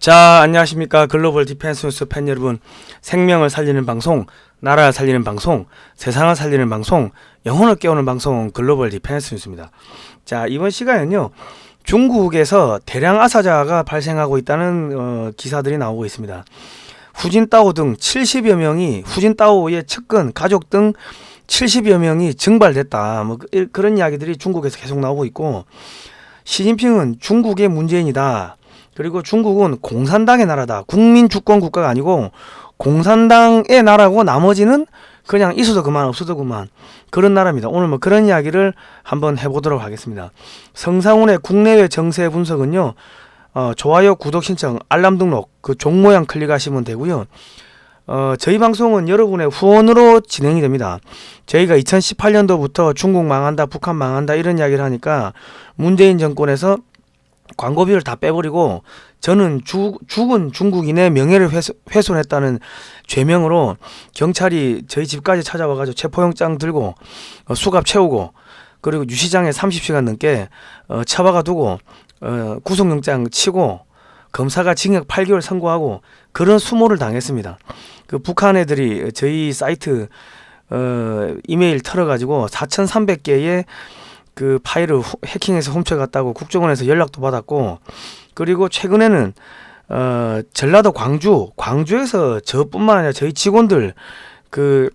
자, 안녕하십니까. 글로벌 디펜스 뉴스 팬 여러분. 생명을 살리는 방송, 나라를 살리는 방송, 세상을 살리는 방송, 영혼을 깨우는 방송 글로벌 디펜스 뉴스입니다. 자, 이번 시간에는요, 중국에서 대량 아사자가 발생하고 있다는 기사들이 나오고 있습니다. 후진따오 등 70여 명이, 후진따오의 측근, 가족 등 70여 명이 증발됐다. 뭐 그런 이야기들이 중국에서 계속 나오고 있고, 시진핑은 중국의 문재인이다. 그리고 중국은 공산당의 나라다. 국민 주권 국가가 아니고 공산당의 나라고 나머지는 그냥 있어도 그만 없어도 그만 그런 나라입니다. 오늘 뭐 그런 이야기를 한번 해보도록 하겠습니다. 성상훈의 국내외 정세 분석은요. 좋아요, 구독 신청, 알람 등록 그 종 모양 클릭하시면 되고요. 저희 방송은 여러분의 후원으로 진행이 됩니다. 저희가 2018년도부터 중국 망한다, 북한 망한다 이런 이야기를 하니까 문재인 정권에서 광고비를 다 빼버리고 저는 죽은 중국인의 명예를 훼손했다는 죄명으로 경찰이 저희 집까지 찾아와가지고 체포영장 들고 수갑 채우고 그리고 유시장에 30시간 넘게 처박아 두고 구속영장 치고 검사가 징역 8개월 선고하고 그런 수모를 당했습니다. 그 북한 애들이 저희 사이트 이메일 털어가지고 4,300개의 그 파일을 해킹해서 훔쳐갔다고 국정원에서 연락도 받았고, 그리고 최근에는 전라도 광주에서 저뿐만 아니라 저희 직원들 그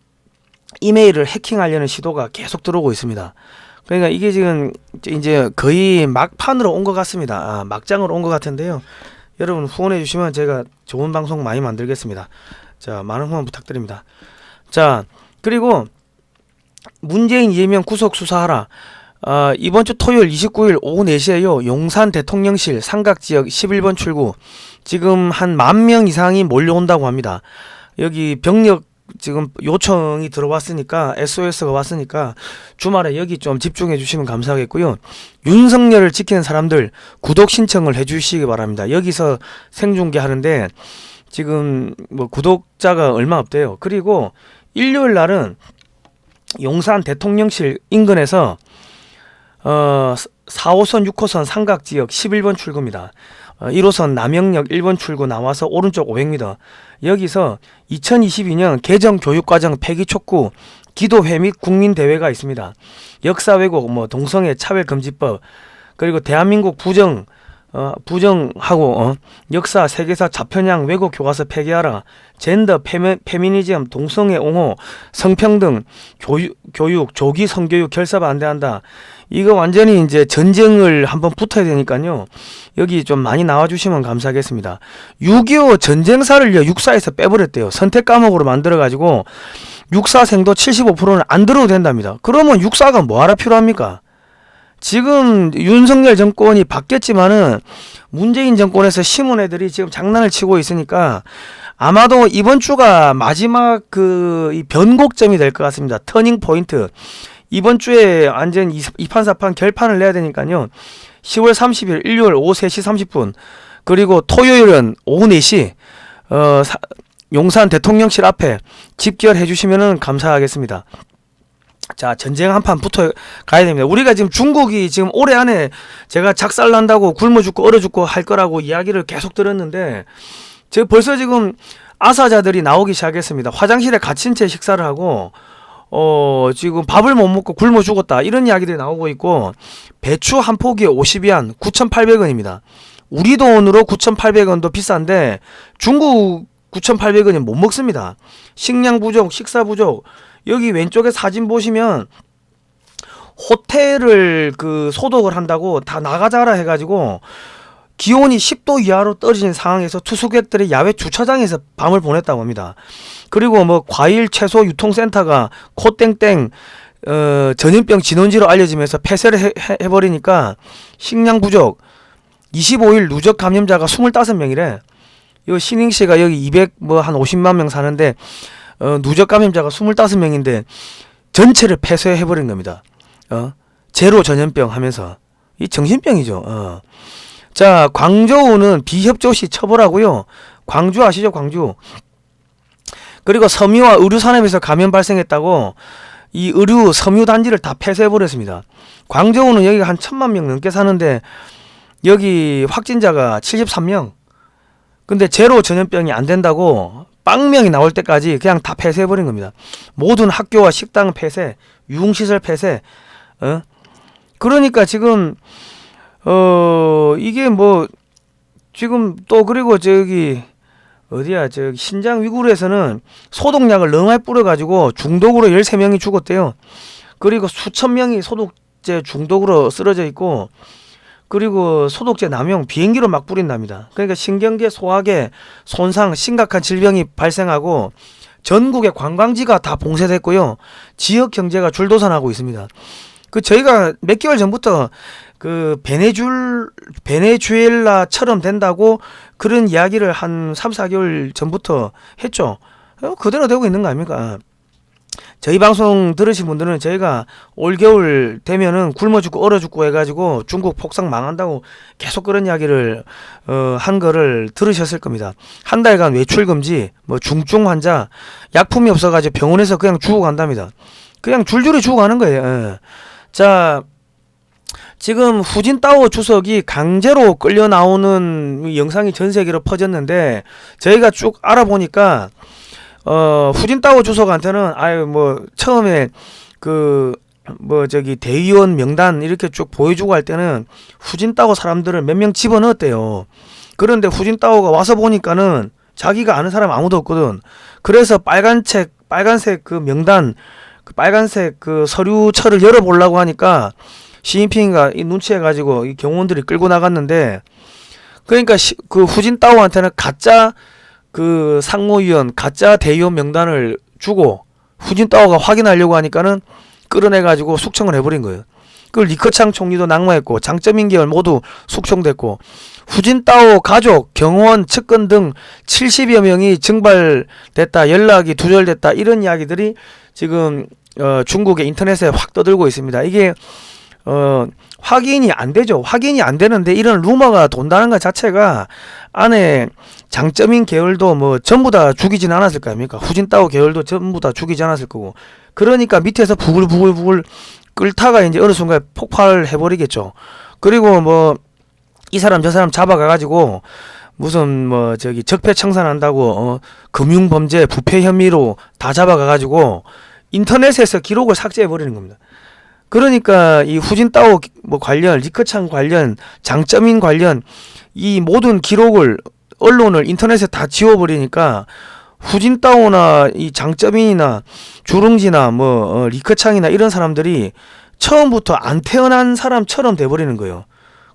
이메일을 해킹하려는 시도가 계속 들어오고 있습니다. 그러니까 이게 지금 이제 거의 막판으로 온 것 같습니다. 막장으로 온 것 같은데요. 여러분 후원해 주시면 제가 좋은 방송 많이 만들겠습니다. 자, 많은 후원 부탁드립니다. 자, 그리고 문재인 이재명 구속 수사하라. 이번 주 토요일 29일 오후 4시에요. 용산 대통령실 삼각지역 11번 출구 지금 한 10,000명 이상이 몰려온다고 합니다. 여기 병력 지금 요청이 들어왔으니까 SOS가 왔으니까 주말에 여기 좀 집중해 주시면 감사하겠고요. 윤석열을 지키는 사람들 구독 신청을 해 주시기 바랍니다. 여기서 생중계 하는데 지금 뭐 구독자가 얼마 없대요. 그리고 일요일 날은 용산 대통령실 인근에서 4호선 6호선 삼각지역 11번 출구입니다. 1호선 남영역 1번 출구 나와서 오른쪽 500m 여기서 2022년 개정교육과정 폐기촉구 기도회 및 국민대회가 있습니다. 역사 왜곡, 동성애 차별금지법 그리고 대한민국 부정하고 역사 세계사 자편양 왜곡 교과서 폐기하라, 젠더 페미니즘 동성애 옹호 성평등 교육 조기 성교육 결사 반대한다. 이거 완전히 이제 전쟁을 한번 붙어야 되니까요. 여기 좀 많이 나와주시면 감사하겠습니다. 6.25 전쟁사를요 육사에서 빼버렸대요. 선택 과목으로 만들어가지고 육사생도 75%는 안 들어도 된답니다. 그러면 육사가 뭐하러 필요합니까? 지금 윤석열 정권이 바뀌었지만은 문재인 정권에서 심은 애들이 지금 장난을 치고 있으니까 아마도 이번 주가 마지막 이 변곡점이 될 것 같습니다. 터닝 포인트. 이번 주에 완전 2판 4판 결판을 내야 되니까요. 10월 30일 일요일 오후 3시 30분 그리고 토요일은 오후 4시 용산 대통령실 앞에 집결해 주시면 감사하겠습니다. 자, 전쟁 한판 붙어 가야 됩니다. 우리가 지금 중국이 지금 올해 안에 제가 작살난다고 굶어 죽고 얼어 죽고 할 거라고 이야기를 계속 들었는데 벌써 지금 아사자들이 나오기 시작했습니다. 화장실에 갇힌 채 식사를 하고 지금 밥을 못 먹고 굶어 죽었다 이런 이야기들이 나오고 있고, 배추 한 포기에 50위안 9,800원입니다. 우리 돈으로 9,800원도 비싼데 중국 9,800원이 못 먹습니다. 식량 부족, 식사 부족. 여기 왼쪽에 사진 보시면 호텔을 소독을 한다고 다 나가자라 해가지고 기온이 10도 이하로 떨어진 상황에서 투숙객들이 야외 주차장에서 밤을 보냈다고 합니다. 그리고 과일 채소 유통센터가 코땡땡 전염병 진원지로 알려지면서 폐쇄를 해버리니까 식량 부족, 25일 누적 감염자가 25명이래. 이 신흥시가 여기 한 50만 명 사는데 누적 감염자가 25명인데 전체를 폐쇄해버린 겁니다. 제로 전염병 하면서 이 정신병이죠. 자, 광저우는 비협조시 처벌하고요. 광주 아시죠? 광주. 그리고 섬유와 의류 산업에서 감염 발생했다고 이 의류 섬유 단지를 다 폐쇄해버렸습니다. 광저우는 여기가 한 1,000만 명 넘게 사는데 여기 확진자가 73명. 근데 제로 전염병이 안 된다고 빵명이 나올 때까지 그냥 다 폐쇄해버린 겁니다. 모든 학교와 식당 폐쇄, 유흥시설 폐쇄. 그러니까 지금 이게 뭐 지금 또 그리고 저기 어디야 저기 신장 위구르에서는 소독약을 너무 많이 뿌려가지고 중독으로 13명이 죽었대요. 그리고 수천 명이 소독제 중독으로 쓰러져 있고, 그리고 소독제 남용 비행기로 막 뿌린답니다. 그러니까 신경계 소화계 손상 심각한 질병이 발생하고 전국의 관광지가 다 봉쇄됐고요. 지역 경제가 줄도산하고 있습니다. 그 저희가 몇 개월 전부터 그 베네수엘라처럼 된다고 그런 이야기를 한 3, 4개월 전부터 했죠. 그대로 되고 있는 거 아닙니까? 저희 방송 들으신 분들은 저희가 올겨울 되면은 굶어 죽고 얼어 죽고 해가지고 중국 폭삭 망한다고 계속 그런 이야기를 한 거를 들으셨을 겁니다. 한 달간 외출 금지, 뭐 중증 환자, 약품이 없어가지고 병원에서 그냥 죽어간답니다. 그냥 줄줄이 죽어가는 거예요. 예. 자, 지금 후진타오 주석이 강제로 끌려 나오는 영상이 전 세계로 퍼졌는데, 저희가 쭉 알아보니까 후진타오 주석한테는 아유 뭐 처음에 그 뭐 저기 대의원 명단 이렇게 쭉 보여주고 할 때는 후진타오 사람들을 몇 명 집어넣었대요. 그런데 후진타오가 와서 보니까는 자기가 아는 사람 아무도 없거든. 그래서 빨간색 그 명단, 그 빨간색 그 서류처를 열어보려고 하니까 시진핑이가 이 눈치해가지고 이 경호원들이 끌고 나갔는데, 그러니까 그 후진타오한테는 가짜 그 상무위원, 가짜 대의원 명단을 주고 후진타오가 확인하려고 하니까는 끌어내가지고 숙청을 해버린 거예요. 그 리커창 총리도 낙마했고 장쩌민 계열 모두 숙청됐고 후진타오 가족, 경호원, 측근 등 70여 명이 증발됐다, 연락이 두절됐다, 이런 이야기들이 지금 중국의 인터넷에 확 떠들고 있습니다. 이게 확인이 안 되죠. 확인이 안 되는데 이런 루머가 돈다는 것 자체가 안에 장쩌민 계열도 뭐 전부 다 죽이진 않았을 거 아닙니까? 후진타오 계열도 전부 다 죽이지 않았을 거고. 그러니까 밑에서 부글부글 끓다가 이제 어느 순간 폭발을 해버리겠죠. 그리고 뭐 이 사람 저 사람 잡아가가지고 무슨 뭐 저기 적폐청산한다고 금융범죄 부패 혐의로 다 잡아가가지고 인터넷에서 기록을 삭제해버리는 겁니다. 그러니까 이 후진타오 뭐 관련, 리커창 관련, 장쩌민 관련 이 모든 기록을 언론을 인터넷에 다 지워버리니까 후진타오나 이 장쩌민이나 주룽지나 뭐 리커창이나 이런 사람들이 처음부터 안 태어난 사람처럼 돼버리는 거예요.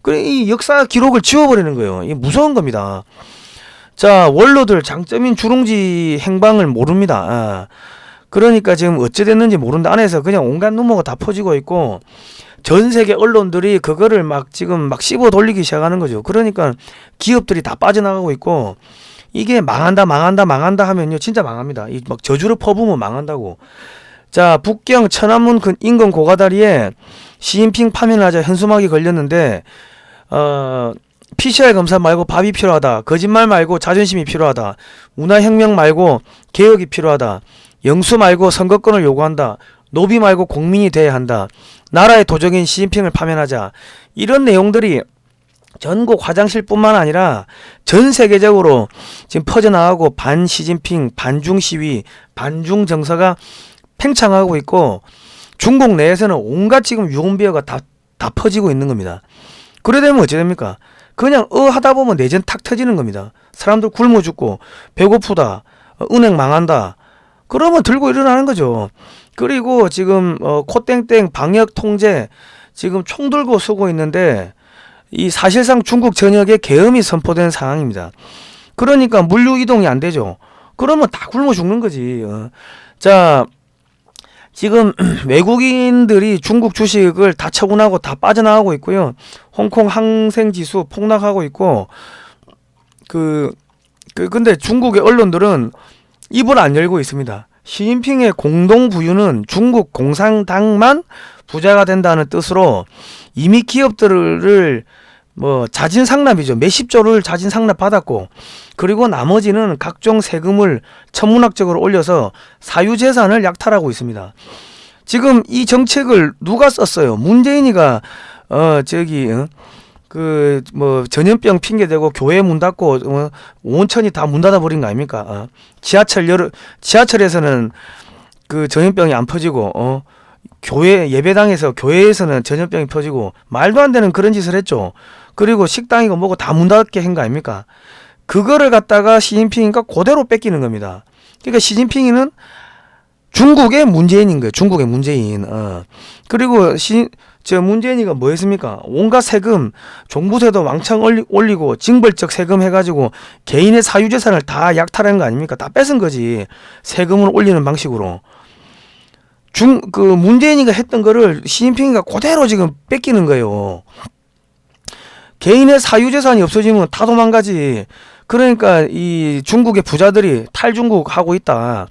그래 이 역사 기록을 지워버리는 거예요. 이게 무서운 겁니다. 자, 원로들 장쩌민 주룽지 행방을 모릅니다. 그러니까 지금 어찌 됐는지 모른다. 안에서 그냥 온갖 루머가 다 퍼지고 있고 전 세계 언론들이 그거를 막 지금 막 씹어 돌리기 시작하는 거죠. 그러니까 기업들이 다 빠져나가고 있고, 이게 망한다 하면요 진짜 망합니다. 이 막 저주를 퍼부으면 망한다고. 자, 북경 천안문 인근 고가다리에 시진핑 파면하자 현수막이 걸렸는데 PCR 검사 말고 밥이 필요하다, 거짓말 말고 자존심이 필요하다, 문화혁명 말고 개혁이 필요하다, 영수 말고 선거권을 요구한다, 노비 말고 국민이 돼야 한다, 나라의 도적인 시진핑을 파면하자, 이런 내용들이 전국 화장실뿐만 아니라 전 세계적으로 지금 퍼져나가고 반 시진핑, 반중 시위, 반중 정서가 팽창하고 있고, 중국 내에서는 온갖 지금 유언비어가 다 퍼지고 있는 겁니다. 그래 되면 어찌 됩니까? 그냥 하다 보면 내전 탁 터지는 겁니다. 사람들 굶어 죽고 배고프다, 은행 망한다, 그러면 들고 일어나는 거죠. 그리고 지금 코땡땡 방역 통제 지금 총 들고 서고 있는데, 이 사실상 중국 전역에 계엄이 선포된 상황입니다. 그러니까 물류 이동이 안 되죠. 그러면 다 굶어 죽는 거지. 자, 지금 외국인들이 중국 주식을 다 처분하고 다 빠져나가고 있고요. 홍콩 항생지수 폭락하고 있고, 근데 중국의 언론들은 입을 안 열고 있습니다. 시진핑의 공동 부유는 중국 공산당만 부자가 된다는 뜻으로 이미 기업들을 뭐 자진 상납이죠. 몇십 조를 자진 상납 받았고, 그리고 나머지는 각종 세금을 천문학적으로 올려서 사유재산을 약탈하고 있습니다. 지금 이 정책을 누가 썼어요? 문재인이가 그 뭐 전염병 핑계 대고 교회 문 닫고 온천이 다 문 닫아 버린 거 아닙니까? 지하철에서는 그 전염병이 안 퍼지고 교회 예배당에서 교회에서는 전염병이 퍼지고 말도 안 되는 그런 짓을 했죠. 그리고 식당이고 뭐고 다 문 닫게 한 거 아닙니까? 그거를 갖다가 시진핑이가 그대로 뺏기는 겁니다. 그러니까 시진핑이는 중국의 문재인인 거예요. 중국의 문재인. 그리고 문재인이가 뭐 했습니까? 온갖 세금, 종부세도 왕창 올리고 징벌적 세금 해가지고 개인의 사유재산을 다 약탈한 거 아닙니까? 다 뺏은 거지. 세금을 올리는 방식으로. 그 문재인이가 했던 거를 시진핑이가 그대로 지금 뺏기는 거예요. 개인의 사유재산이 없어지면 다 도망가지. 그러니까 이 중국의 부자들이 탈중국 하고 있다.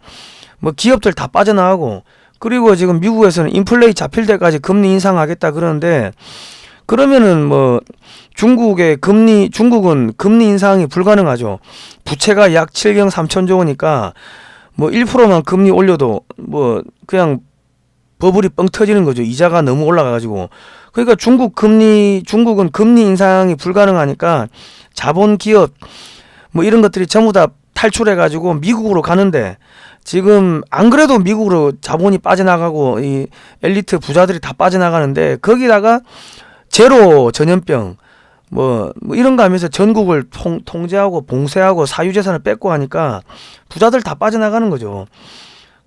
뭐 기업들 다 빠져나가고, 그리고 지금 미국에서는 인플레이 잡힐 때까지 금리 인상하겠다 그러는데, 그러면은 뭐 중국은 금리 인상이 불가능하죠. 부채가 약 7경 3천조 원이니까 뭐 1%만 금리 올려도 뭐 그냥 버블이 뻥 터지는 거죠. 이자가 너무 올라가가지고. 그러니까 중국은 금리 인상이 불가능하니까 자본 기업 뭐 이런 것들이 전부 다 탈출해가지고 미국으로 가는데, 지금 안 그래도 미국으로 자본이 빠져나가고 이 엘리트 부자들이 다 빠져나가는데, 거기다가 제로 전염병 뭐 이런 거 하면서 전국을 통제하고 봉쇄하고 사유재산을 뺏고 하니까 부자들 다 빠져나가는 거죠.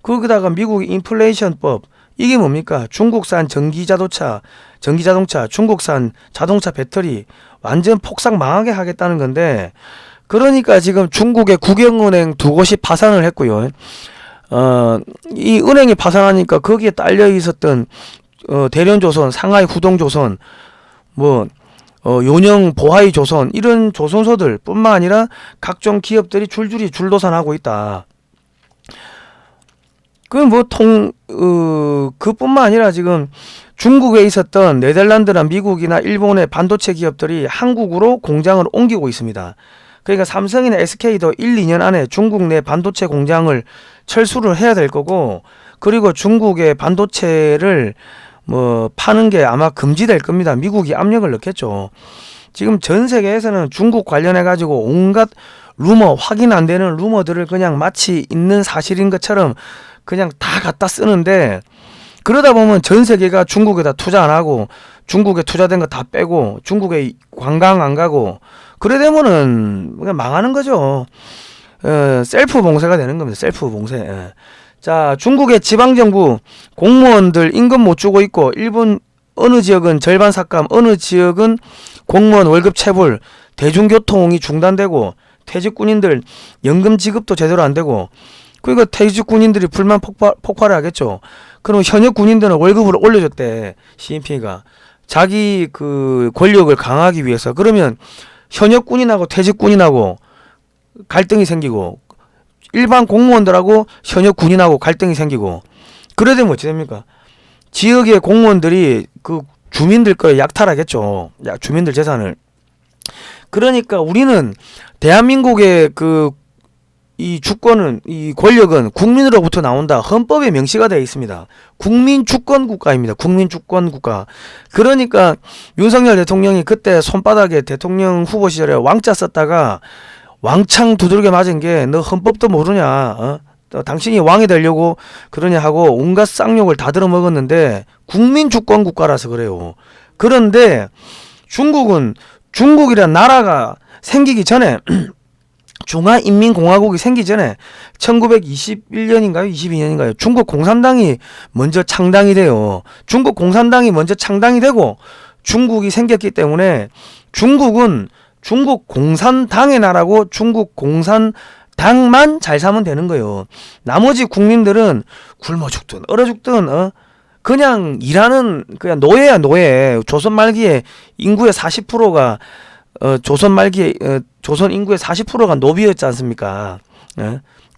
거기다가 미국의 인플레이션법, 이게 뭡니까? 중국산 전기자동차, 중국산 자동차 배터리 완전 폭삭 망하게 하겠다는 건데, 그러니까 지금 중국의 국영은행 두 곳이 파산을 했고요. 이 은행이 파산하니까 거기에 딸려 있었던 대련조선, 상하이 후동조선, 요령 보하이조선, 이런 조선소들 뿐만 아니라 각종 기업들이 줄줄이 줄도산하고 있다. 그뿐만 아니라 지금 중국에 있었던 네덜란드나 미국이나 일본의 반도체 기업들이 한국으로 공장을 옮기고 있습니다. 그러니까 삼성이나 SK도 1, 2년 안에 중국 내 반도체 공장을 철수를 해야 될 거고, 그리고 중국의 반도체를 파는 게 아마 금지될 겁니다. 미국이 압력을 넣겠죠. 지금 전 세계에서는 중국 관련해 가지고 온갖 루머, 확인 안 되는 루머들을 그냥 마치 있는 사실인 것처럼 그냥 다 갖다 쓰는데, 그러다 보면 전 세계가 중국에다 투자 안 하고 중국에 투자된 거 다 빼고 중국에 관광 안 가고, 그래 되면은 그냥 망하는 거죠. 셀프 봉쇄가 되는 겁니다. 셀프 봉쇄. 자, 중국의 지방정부 공무원들 임금 못 주고 있고, 일본 어느 지역은 절반 삭감, 어느 지역은 공무원 월급 체불, 대중교통이 중단되고, 퇴직군인들 연금 지급도 제대로 안 되고, 그러니까 퇴직군인들이 불만 폭발을 하겠죠. 그럼 현역 군인들은 월급을 올려줬대, 시진핑이가. 자기 그 권력을 강화하기 위해서. 그러면 현역 군인하고 퇴직군인하고 갈등이 생기고, 일반 공무원들하고 현역 군인하고 갈등이 생기고, 그래 되면 어찌 됩니까? 지역의 공무원들이 그 주민들 거 약탈하겠죠. 주민들 재산을. 그러니까 우리는 대한민국의 이 주권은, 이 권력은 국민으로부터 나온다. 헌법에 명시가 되어 있습니다. 국민주권국가입니다. 국민주권국가. 그러니까 윤석열 대통령이 그때 손바닥에 대통령 후보 시절에 왕자 썼다가 왕창 두들겨 맞은 게, 너 헌법도 모르냐, 당신이 왕이 되려고 그러냐 하고 온갖 쌍욕을 다 들어먹었는데, 국민주권국가라서 그래요. 그런데 중국이란 나라가 생기기 전에 중화인민공화국이 생기기 전에 1921년인가요? 22년인가요? 중국 공산당이 먼저 창당이 돼요. 중국 공산당이 먼저 창당이 되고 중국이 생겼기 때문에 중국은 중국 공산당의 나라고, 중국 공산당만 잘 사면 되는 거예요. 나머지 국민들은 굶어 죽든 얼어 죽든 그냥 일하는, 그냥 노예야, 노예. 조선 말기에 인구의 40%가 조선 말기에 조선 인구의 40%가 노비였지 않습니까?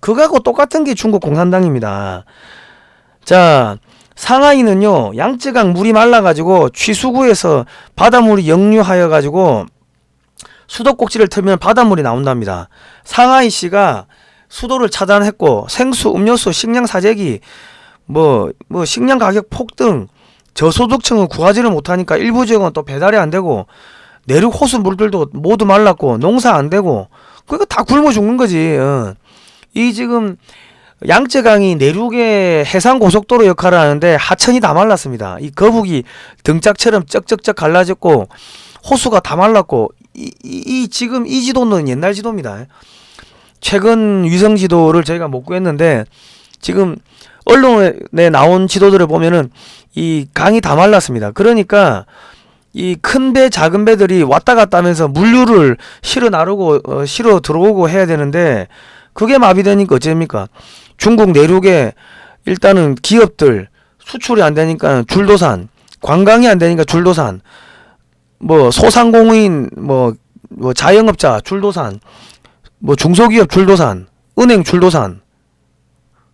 그거하고 똑같은 게 중국 공산당입니다. 자, 상하이는요, 양쯔강 물이 말라가지고 취수구에서 바닷물이 역류하여가지고 수도꼭지를 틀면 바닷물이 나온답니다. 상하이시가 수도를 차단했고, 생수, 음료수, 식량 사재기, 식량 가격 폭등, 저소득층은 구하지를 못하니까 일부 지역은 또 배달이 안 되고, 내륙 호수 물들도 모두 말랐고 농사 안 되고 그러니까 다 굶어 죽는 거지. 이 지금 양쯔강이 내륙의 해상 고속도로 역할을 하는데 하천이 다 말랐습니다. 이 거북이 등짝처럼 쩍쩍쩍 갈라졌고 호수가 다 말랐고 이 지금 이 지도는 옛날 지도입니다. 최근 위성 지도를 저희가 못 구했는데 지금 언론에 나온 지도들을 보면은 이 강이 다 말랐습니다. 그러니까 이 큰 배 작은 배들이 왔다 갔다 하면서 물류를 실어 나르고 실어 들어오고 해야 되는데 그게 마비되니까 어쩝니까? 중국 내륙에 일단은 기업들 수출이 안 되니까 줄도산, 관광이 안 되니까 줄도산, 뭐 소상공인 뭐 자영업자 줄도산, 뭐 중소기업 줄도산, 은행 줄도산.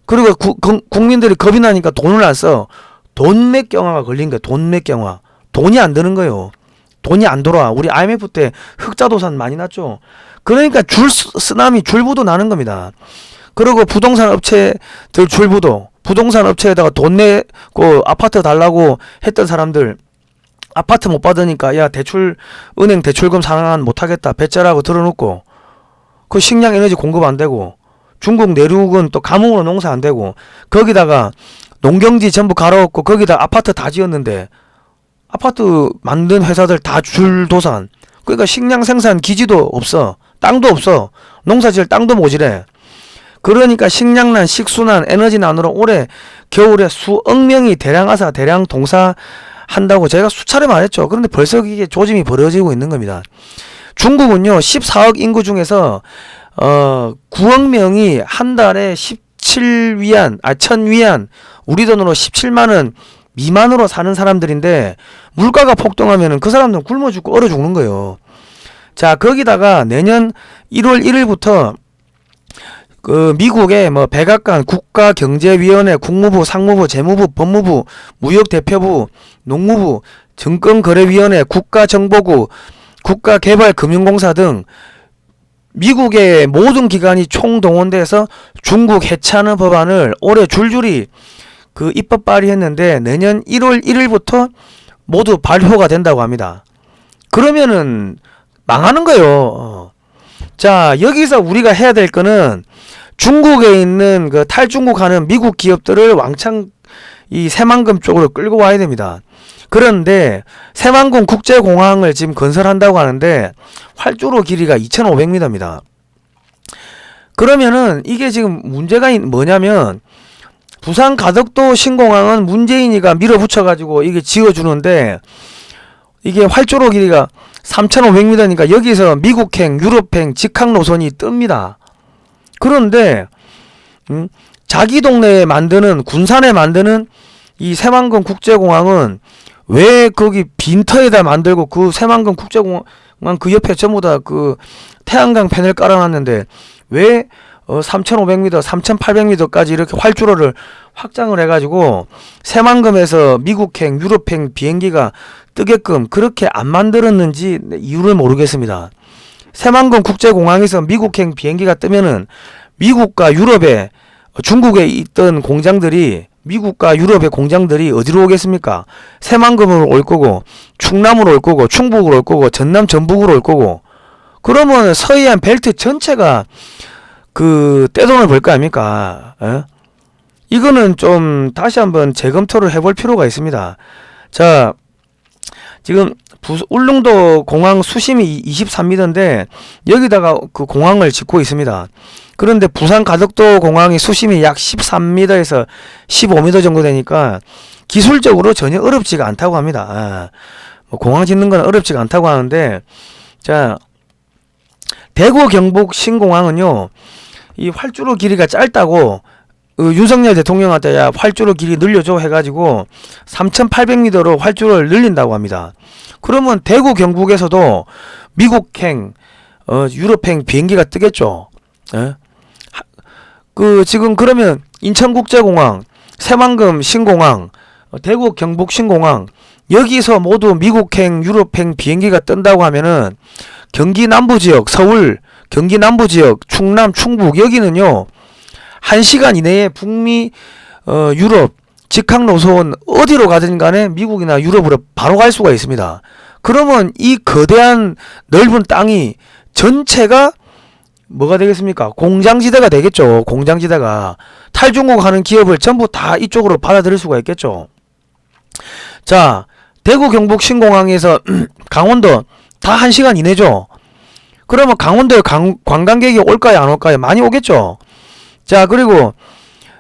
그리고 국민들이 겁이 나니까 돈을 안 써. 돈맥경화가 걸린 거야. 돈맥경화. 돈이 안 드는 거예요. 돈이 안 돌아. 우리 IMF 때 흑자도산 많이 났죠. 그러니까 쓰나미 줄부도 나는 겁니다. 그리고 부동산 업체들 줄부도 부동산 업체에다가 돈 내고 아파트 달라고 했던 사람들 아파트 못 받으니까 야 은행 대출금 상환 못하겠다 배째라고 들어놓고 그 식량 에너지 공급 안 되고 중국 내륙은 또 가뭄으로 농사 안 되고 거기다가 농경지 전부 갈아엎고 거기다 아파트 다 지었는데 아파트 만든 회사들 다 줄도산. 그러니까 식량 생산 기지도 없어. 땅도 없어. 농사 지을 땅도 모자래. 그러니까 식량난, 식수난, 에너지난으로 올해 겨울에 수억 명이 대량 아사, 대량 동사 한다고 제가 수차례 말했죠. 그런데 벌써 이게 조짐이 벌어지고 있는 겁니다. 중국은요 14억 인구 중에서 9억 명이 한 달에 1000위안 우리 돈으로 17만원 미만으로 사는 사람들인데 물가가 폭등하면은 그 사람들은 굶어 죽고 얼어 죽는 거예요. 자, 거기다가 내년 1월 1일부터 그 미국의 뭐 백악관, 국가경제위원회, 국무부, 상무부, 재무부, 법무부, 무역대표부, 농무부, 증권거래위원회, 국가정보국, 국가개발금융공사 등 미국의 모든 기관이 총동원돼서 중국 해체하는 법안을 올해 줄줄이 그 입법 발의했는데 내년 1월 1일부터 모두 발효가 된다고 합니다. 그러면은 망하는 거예요. 자, 여기서 우리가 해야 될 거는 중국에 있는 그 탈중국 하는 미국 기업들을 왕창 이 새만금 쪽으로 끌고 와야 됩니다. 그런데 새만금 국제공항을 지금 건설한다고 하는데 활주로 길이가 2500m입니다. 그러면은 이게 지금 문제가 뭐냐면 부산 가덕도 신공항은 문재인이가 밀어붙여가지고 이게 지어주는데 이게 활주로 길이가 3500m니까 여기서 미국행, 유럽행 직항 노선이 뜹니다. 그런데 자기 동네에 만드는 군산에 만드는 이 새만금 국제공항은 왜 거기 빈터에다 만들고 그 새만금 국제공항 그 옆에 전부 다 그 태양광 패널 깔아놨는데 왜 3500m, 3800m까지 이렇게 활주로를 확장을 해가지고 새만금에서 미국행, 유럽행 비행기가 뜨게끔 그렇게 안 만들었는지 이유를 모르겠습니다. 새만금 국제공항에서 미국행 비행기가 뜨면은 미국과 유럽에 중국에 있던 공장들이 미국과 유럽의 공장들이 어디로 오겠습니까? 새만금으로 올 거고 충남으로 올 거고 충북으로 올 거고 전남 전북으로 올 거고 그러면 서해안 벨트 전체가 그 떼돈을 벌 거 아닙니까? 이거는 좀 다시 한번 재검토를 해볼 필요가 있습니다. 자, 지금 울릉도 공항 수심이 23m인데 여기다가 그 공항을 짓고 있습니다. 그런데 부산 가덕도 공항이 수심이 약 13m에서 15m 정도 되니까 기술적으로 전혀 어렵지가 않다고 합니다. 뭐 공항 짓는 건 어렵지가 않다고 하는데 자, 대구 경북 신공항은요 이 활주로 길이가 짧다고 윤석열 대통령한테 야 활주로 길이 늘려줘 해가지고 3800m로 활주로를 늘린다고 합니다. 그러면 대구 경북에서도 미국행 유럽행 비행기가 뜨겠죠. 그 지금 그러면 인천국제공항, 새만금 신공항, 대구 경북 신공항 여기서 모두 미국행 유럽행 비행기가 뜬다고 하면은 경기 남부지역 서울 경기 남부지역 충남 충북 여기는요 1시간 이내에 북미 유럽 직항 노선 어디로 가든 간에 미국이나 유럽으로 바로 갈 수가 있습니다. 그러면 이 거대한 넓은 땅이 전체가 뭐가 되겠습니까? 공장지대가 되겠죠. 공장지대가. 탈중국 하는 기업을 전부 다 이쪽으로 받아들일 수가 있겠죠. 자, 대구 경북 신공항에서 강원도 다 1시간 이내죠. 그러면 강원도에 관광객이 올까요, 안 올까요? 많이 오겠죠. 자, 그리고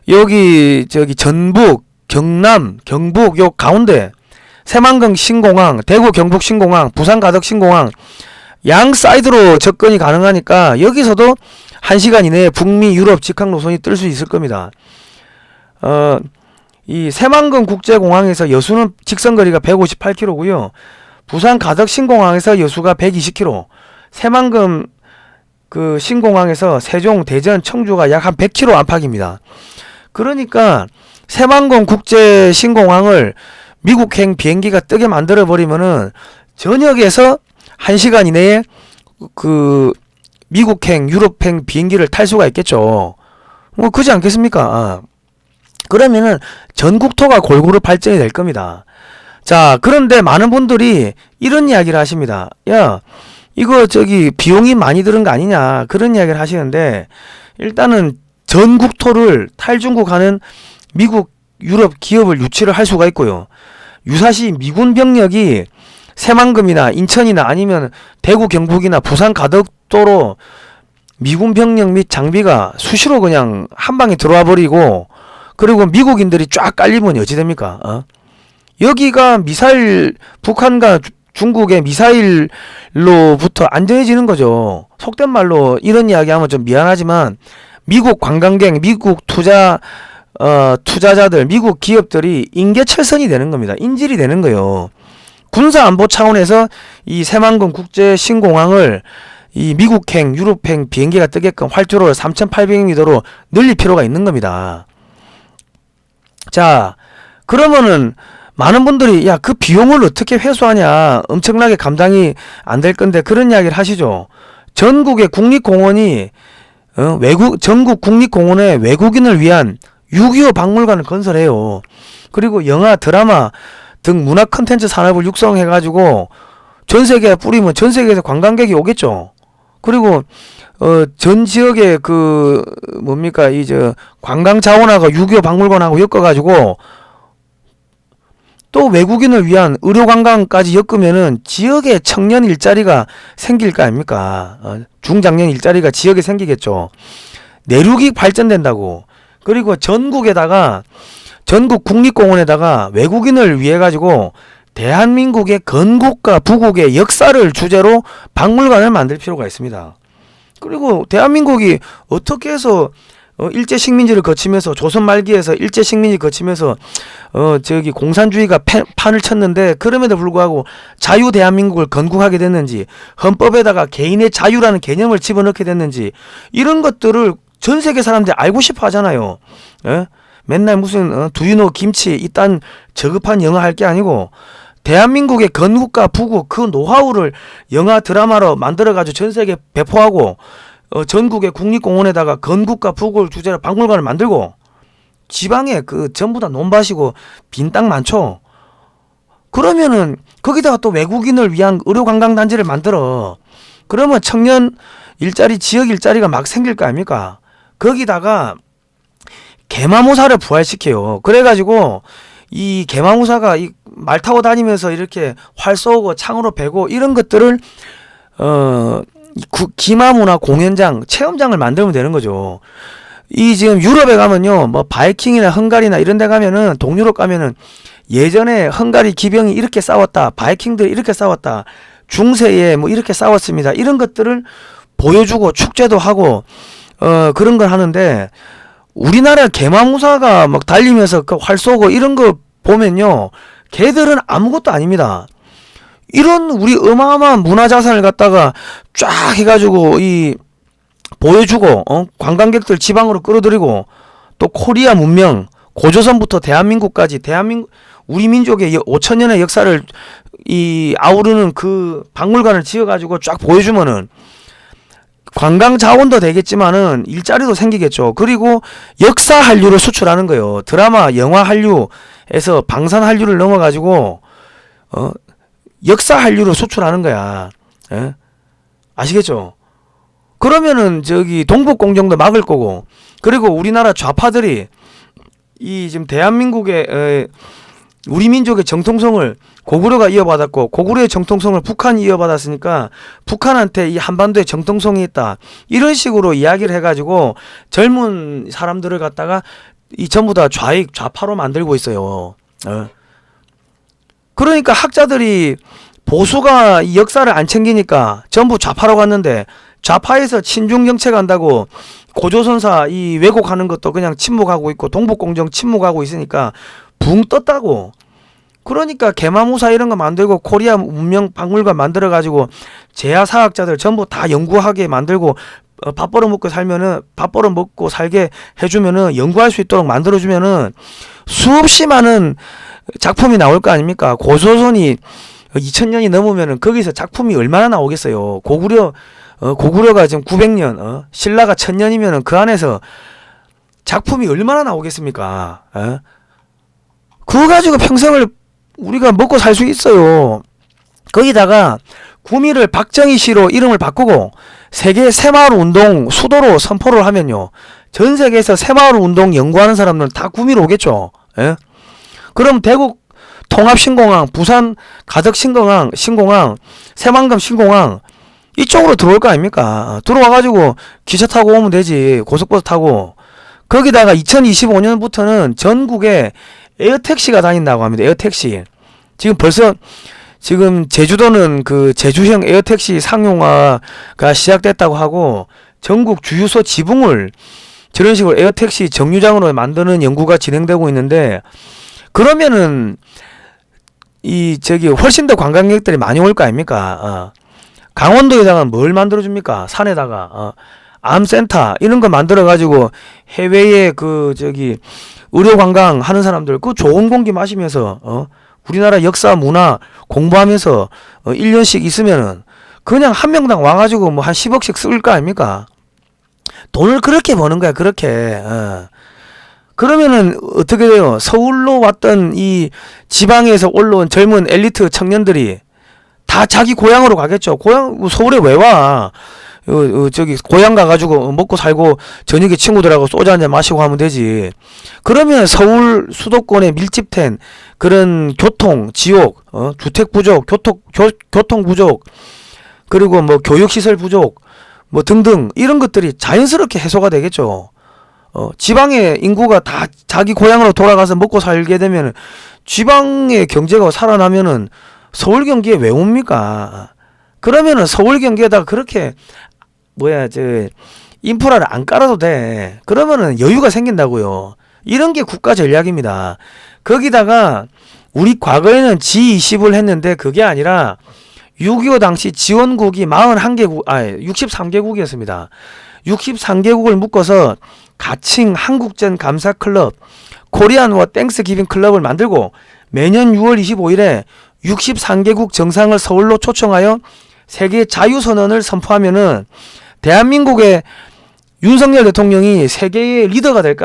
여기 전북, 경남, 경북 요 가운데 새만금 신공항, 대구 경북 신공항, 부산 가덕 신공항 양 사이드로 접근이 가능하니까 여기서도 1시간 이내에 북미 유럽 직항 노선이 뜰 수 있을 겁니다. 이 새만금 국제공항에서 여수는 직선거리가 158km고요. 부산 가덕 신공항에서 여수가 120km. 새만금 그 신공항에서 세종, 대전, 청주가 약 한 100km 안팎입니다. 그러니까 새만금 국제 신공항을 미국행 비행기가 뜨게 만들어 버리면은 전역에서 1시간 이내에 그 미국행, 유럽행 비행기를 탈 수가 있겠죠. 뭐 그지 않겠습니까? 그러면은 전국토가 골고루 발전이 될 겁니다. 자, 그런데 많은 분들이 이런 이야기를 하십니다. 야, 이거 비용이 많이 드는 거 아니냐, 그런 이야기를 하시는데, 일단은 전국토를 탈중국하는 미국, 유럽 기업을 유치를 할 수가 있고요. 유사시 미군 병력이 새만금이나 인천이나 아니면 대구 경북이나 부산 가덕도로 미군 병력 및 장비가 수시로 그냥 한 방에 들어와 버리고, 그리고 미국인들이 쫙 깔리면 어찌 됩니까? 여기가 미사일, 북한과 중국의 미사일로부터 안전해지는 거죠. 속된 말로 이런 이야기 하면 좀 미안하지만 미국 관광객, 미국 투자자들, 미국 기업들이 인계철선이 되는 겁니다. 인질이 되는 거예요. 군사안보 차원에서 이 새만금 국제 신공항을 이 미국행, 유럽행 비행기가 뜨게끔 활주로를 3,800m로 늘릴 필요가 있는 겁니다. 자, 그러면은 많은 분들이 야, 그 비용을 어떻게 회수하냐, 엄청나게 감당이 안 될 건데, 그런 이야기를 하시죠. 전국의 국립공원이 전국 국립공원에 외국인을 위한 6.25 박물관을 건설해요. 그리고 영화, 드라마 등 문화 콘텐츠 산업을 육성해가지고 전 세계에 뿌리면 전 세계에서 관광객이 오겠죠. 그리고 전 지역에 관광 자원하고 6.25 박물관하고 엮어가지고 또 외국인을 위한 의료관광까지 엮으면은 지역에 청년 일자리가 생길 거 아닙니까? 중장년 일자리가 지역에 생기겠죠. 내륙이 발전된다고. 그리고 전국 국립공원에다가 외국인을 위해 가지고 대한민국의 건국과 부국의 역사를 주제로 박물관을 만들 필요가 있습니다. 그리고 대한민국이 어떻게 해서 일제식민지를 거치면서 조선 말기에서 일제식민지 거치면서 공산주의가 판을 쳤는데, 그럼에도 불구하고 자유 대한민국을 건국하게 됐는지, 헌법에다가 개인의 자유라는 개념을 집어넣게 됐는지, 이런 것들을 전 세계 사람들이 알고 싶어 하잖아요. 맨날 무슨 두유노 김치 이딴 저급한 영어 할 게 아니고 대한민국의 건국과 부국 그 노하우를 영화 드라마로 만들어 가지고 전 세계에 배포하고, 전국의 국립공원에다가 건국과 부국을 주제로 박물관을 만들고, 지방에 전부 다 논밭이고 빈 땅 많죠. 그러면은 거기다가 또 외국인을 위한 의료관광단지를 만들어. 그러면 청년 일자리, 지역 일자리가 막 생길 거 아닙니까? 거기다가 개마모사를 부활시켜요. 그래가지고 이 개마모사가 이 말 타고 다니면서 이렇게 활 쏘고 창으로 베고 이런 것들을 기마무나 공연장, 체험장을 만들면 되는 거죠. 이 지금 유럽에 가면요, 뭐 바이킹이나 헝가리나 이런 데 가면은, 동유럽 가면은 예전에 헝가리 기병이 이렇게 싸웠다, 바이킹들이 이렇게 싸웠다, 중세에 뭐 이렇게 싸웠습니다, 이런 것들을 보여주고 축제도 하고 그런 걸 하는데, 우리나라 개마무사가 막 달리면서 그 활 쏘고 이런 거 보면요, 걔들은 아무것도 아닙니다. 이런 우리 어마어마한 문화자산을 갖다가 쫙 해가지고 보여주고, 관광객들 지방으로 끌어들이고, 또 코리아 문명, 고조선부터 대한민국까지, 우리 민족의 5천년의 역사를 아우르는 그 박물관을 지어가지고 쫙 보여주면은 관광 자원도 되겠지만은 일자리도 생기겠죠. 그리고 역사 한류를 수출하는 거예요. 드라마, 영화 한류에서 방산 한류를 넘어가지고 역사 한류로 수출하는 거야. 예? 아시겠죠? 그러면은 저기 동북공정도 막을 거고, 그리고 우리나라 좌파들이 이 지금 대한민국의 우리 민족의 정통성을 고구려가 이어받았고, 고구려의 정통성을 북한이 이어받았으니까 북한한테 이 한반도에 정통성이 있다, 이런 식으로 이야기를 해가지고 젊은 사람들을 갖다가 이 전부 다 좌익 좌파로 만들고 있어요. 그러니까 학자들이 보수가 이 역사를 안 챙기니까 전부 좌파로 갔는데, 좌파에서 친중 정책 한다고 고조선사 이 왜곡하는 것도 그냥 침묵하고 있고, 동북공정 침묵하고 있으니까 붕 떴다고. 그러니까 개마무사 이런 거 만들고 코리아 문명 박물관 만들어 가지고 제야사학자들 전부 다 연구하게 만들고, 밥 벌어 먹고 살면은, 밥 벌어 먹고 살게 해주면은, 연구할 수 있도록 만들어주면은 수없이 많은 작품이 나올 거 아닙니까? 고조선이 2000년이 넘으면은 거기서 작품이 얼마나 나오겠어요. 고구려가 지금 900년, 신라가 1000년이면은 그 안에서 작품이 얼마나 나오겠습니까? 그거 가지고 평생을 우리가 먹고 살 수 있어요. 거기다가 구미를 박정희시로 이름을 바꾸고 세계 새마을 운동 수도로 선포를 하면요, 전 세계에서 새마을 운동 연구하는 사람들은 다 구미로 오겠죠. 예? 그럼 대국 통합신공항, 부산 가덕 신공항, 새만금 신공항 이쪽으로 들어올 거 아닙니까? 들어와가지고 기차 타고 오면 되지. 고속버스 타고. 거기다가 2025년부터는 전국에 에어택시가 다닌다고 합니다. 에어택시. 지금 제주도는 그 제주형 에어택시 상용화가 시작됐다고 하고, 전국 주유소 지붕을 저런 식으로 에어택시 정류장으로 만드는 연구가 진행되고 있는데, 그러면은 훨씬 더 관광객들이 많이 올 거 아닙니까? 강원도에다가 뭘 만들어줍니까? 산에다가 암센터 이런 거 만들어가지고 해외에 의료 관광 하는 사람들 그 좋은 공기 마시면서 우리나라 역사 문화 공부하면서 1년씩 있으면은 그냥 한 명당 와가지고 뭐 한 10억씩 쓸 거 아닙니까? 돈을 그렇게 버는 거야, 그렇게. 그러면은 어떻게 돼요? 서울로 왔던 이 지방에서 올라온 젊은 엘리트 청년들이 다 자기 고향으로 가겠죠. 서울에 왜 와? 고향 가가지고 먹고 살고 저녁에 친구들하고 소주 한잔 마시고 하면 되지. 그러면 서울 수도권에 밀집된 그런 교통 지옥, 주택 부족, 교통 부족, 그리고 뭐 교육시설 부족, 뭐 등등 이런 것들이 자연스럽게 해소가 되겠죠. 지방의 인구가 다 자기 고향으로 돌아가서 먹고 살게 되면 지방의 경제가 살아나면은 서울 경기에 왜 옵니까? 그러면은 서울 경기에다가 그렇게 인프라를 안 깔아도 돼. 그러면은 여유가 생긴다고요. 이런 게 국가 전략입니다. 거기다가 우리 과거에는 G20을 했는데 그게 아니라 6.25 당시 지원국이 63개국이었습니다. 63개국을 묶어서 가칭 한국전 감사클럽, 코리안 워 땡스기빙 클럽을 만들고 매년 6월 25일에 63개국 정상을 서울로 초청하여 세계 자유선언을 선포하면은 대한민국의 윤석열 대통령이 세계의 리더가 될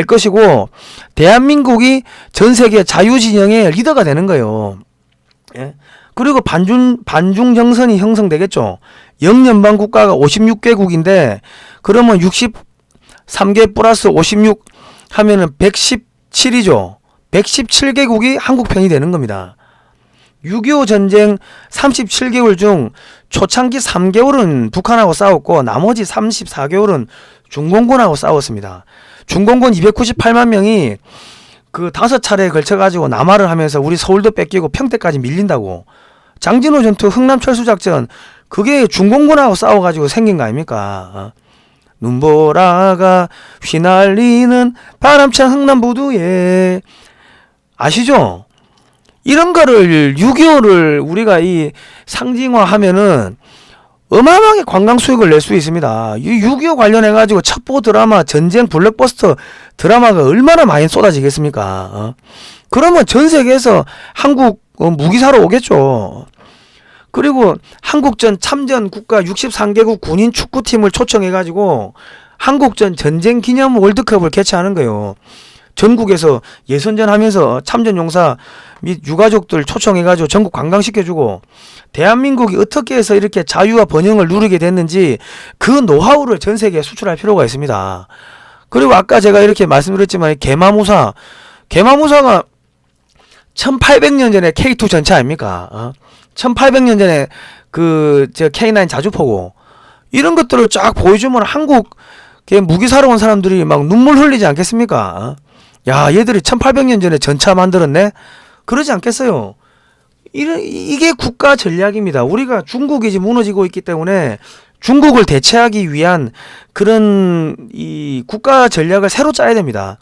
것이고, 대한민국이 전 세계 자유진영의 리더가 되는 거예요. 예? 그리고 반중 정선이 형성되겠죠. 영연방 국가가 56개국인데 그러면 63개 플러스 56 하면은 117이죠. 117개국이 한국 편이 되는 겁니다. 6.25 전쟁 37개월 중 초창기 3개월은 북한하고 싸웠고 나머지 34개월은 중공군하고 싸웠습니다. 중공군 298만 명이 그 5차례에 걸쳐가지고 남하를 하면서 우리 서울도 뺏기고 평택까지 밀린다고. 장진호 전투 흥남철수작전 그게 중공군하고 싸워가지고 생긴 거 아닙니까? 눈보라가 휘날리는 바람찬 흥남부두에, 아시죠? 이런 거를 6.25를 우리가 이 상징화하면은 어마어마하게 관광 수익을 낼 수 있습니다. 6.25 관련해가지고 첩보 드라마, 전쟁 블랙버스터 드라마가 얼마나 많이 쏟아지겠습니까? 그러면 전 세계에서 한국 무기 사러 오겠죠. 그리고 한국전 참전 국가 63개국 군인 축구팀을 초청해가지고 한국전 전쟁 기념 월드컵을 개최하는 거예요. 전국에서 예선전 하면서 참전용사 및 유가족들 초청해가지고 전국 관광시켜주고 대한민국이 어떻게 해서 이렇게 자유와 번영을 누리게 됐는지 그 노하우를 전 세계에 수출할 필요가 있습니다. 그리고 아까 제가 이렇게 말씀드렸지만 개마무사가 1800년 전에 K2 전차 아닙니까? 1800년 전에 저 K9 자주포고 이런 것들을 쫙 보여주면 한국 무기 사러 온 사람들이 막 눈물 흘리지 않겠습니까? 야, 얘들이 1800년 전에 전차 만들었네? 그러지 않겠어요? 이게 국가 전략입니다. 우리가 중국이 지금 무너지고 있기 때문에 중국을 대체하기 위한 그런 이 국가 전략을 새로 짜야 됩니다.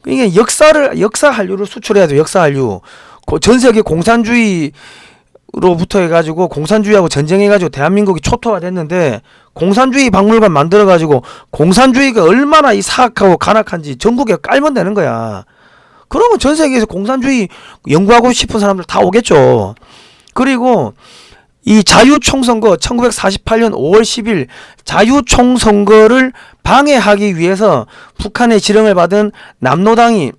이게 역사 한류를 수출해야 돼요. 역사 한류. 전 세계 공산주의로부터 해가지고 공산주의하고 전쟁해가지고 대한민국이 초토화됐는데 공산주의 박물관 만들어가지고 공산주의가 얼마나 이 사악하고 간악한지 전국에 깔면 되는 거야. 그러면 전 세계에서 공산주의 연구하고 싶은 사람들 다 오겠죠. 그리고 이 자유총선거 1948년 5월 10일 자유총선거를 방해하기 위해서 북한의 지령을 받은 남노당이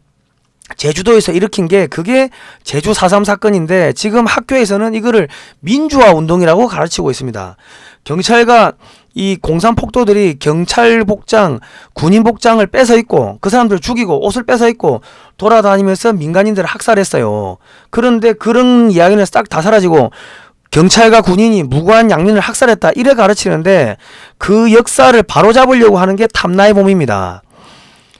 제주도에서 일으킨 게 그게 제주 4.3 사건인데 지금 학교에서는 이거를 민주화 운동이라고 가르치고 있습니다. 경찰과 이 공산폭도들이 경찰 복장, 군인 복장을 뺏어 입고 그 사람들을 죽이고 옷을 뺏어 입고 돌아다니면서 민간인들을 학살했어요. 그런데 그런 이야기는 싹 다 사라지고 경찰과 군인이 무고한 양민을 학살했다 이래 가르치는데 그 역사를 바로잡으려고 하는 게 탐나의 봄입니다.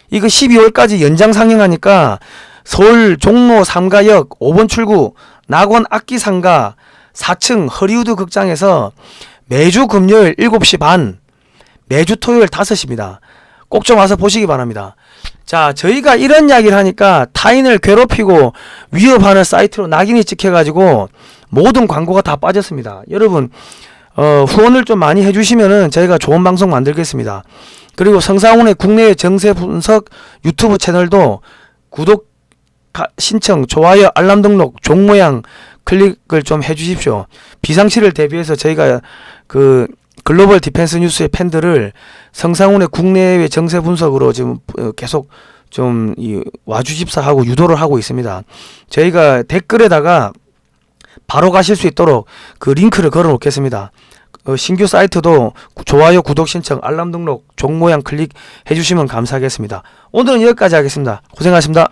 이거 12월까지 연장 상영하니까 서울 종로 3가역 5번 출구 낙원 악기상가 4층 허리우드 극장에서 매주 금요일 7시 반, 매주 토요일 5시입니다. 꼭 좀 와서 보시기 바랍니다. 자, 저희가 이런 이야기를 하니까 타인을 괴롭히고 위협하는 사이트로 낙인이 찍혀가지고 모든 광고가 다 빠졌습니다. 여러분 후원을 좀 많이 해주시면은 저희가 좋은 방송 만들겠습니다. 그리고 성상훈의 국내외 정세 분석 유튜브 채널도 구독 신청, 좋아요, 알람 등록, 종 모양 클릭을 좀 해주십시오. 비상시를 대비해서 저희가 그 글로벌 디펜스 뉴스의 팬들을 성상훈의 국내외 정세 분석으로 지금 계속 좀 와주십사 하고 유도를 하고 있습니다. 저희가 댓글에다가 바로 가실 수 있도록 그 링크를 걸어 놓겠습니다. 신규 사이트도 좋아요, 구독 신청, 알람 등록, 종 모양 클릭해 주시면 감사하겠습니다. 오늘은 여기까지 하겠습니다. 고생하셨습니다.